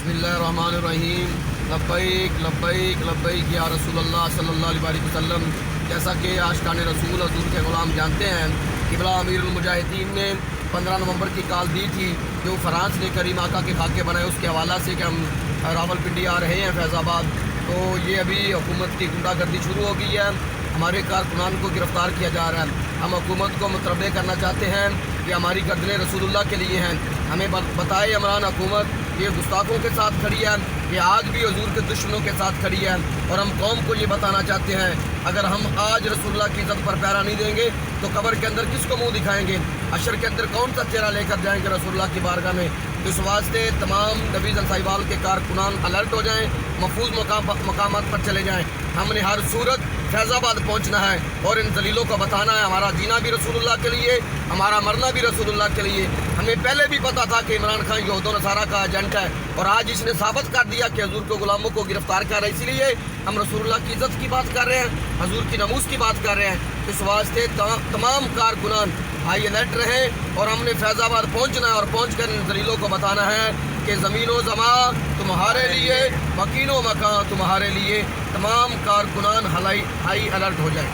बिस्मिल्लाहिर्रहमानिर्रहीम। लब्बैक लब्बैक लब्बैक या रसूलल्लाह सल्लल्लाहु अलैहि वसल्लम। जैसा कि आशिकान रसूल हज़ूर के ग़ुलाम जानते हैं, क़िबला अमीरुल मुजाहिदीन ने 15 नवंबर की कॉल दी थी जो फ्रांस ने करीम आका के खाके बनाए, उसके हवाला से कि हम रावलपिंडी आ रहे हैं फैज़ाबाद। तो ये अभी हुकूमत की गुंडागर्दी शुरू हो गई है, हमारे कारकुनान को गिरफ़्तार किया जा रहा है। हम हुकूमत को मुतरब्बे करना चाहते हैं कि हमारी गर्दनें रसूलुल्लाह के लिए हैं। हमें बताए इमरान हुकूमत ये गुस्ताखों के साथ खड़ी है, ये आज भी हुजूर के दुश्मनों के साथ खड़ी है। और हम कौम को ये बताना चाहते हैं, अगर हम आज रसूलुल्लाह की इज़्ज़त पर पैरा नहीं देंगे तो कब्र के अंदर किसको मुंह दिखाएंगे, हशर के अंदर कौन सा चेहरा लेकर जाएंगे रसूलुल्लाह की बारगाह में। तो इस वास्ते तमाम नबीज़ साहिबाल के कारकुनान अलर्ट हो जाएँ, महफूज मकामात पर चले जाएँ। हमने हर सूरत फैज़ाबाद पहुंचना है और इन दलीलों को बताना है, हमारा जीना भी रसूलुल्लाह के लिए, हमारा मरना भी रसूलुल्लाह के लिए। हमें पहले भी पता था कि इमरान खान यहूद व नसारा का एजेंट है और आज इसने साबित कर दिया कि हजूर के गुलामों को गिरफ्तार कर रहे हैं। इसीलिए हम रसूलुल्लाह की इज़्ज़त की बात कर रहे हैं, हजूर की नमूस की बात कर रहे हैं। इस वास्ते तमाम कारकुनान हाई अलर्ट रहें और हमने फैज़ाबाद पहुंचना है और पहुँच कर इन दलीलों को बताना है कि ज़मीन व ज़मा तुम्हारे लिए, मकीन व मकान तुम्हारे लिए। तमाम कारकुनान हाई अलर्ट हो जाए।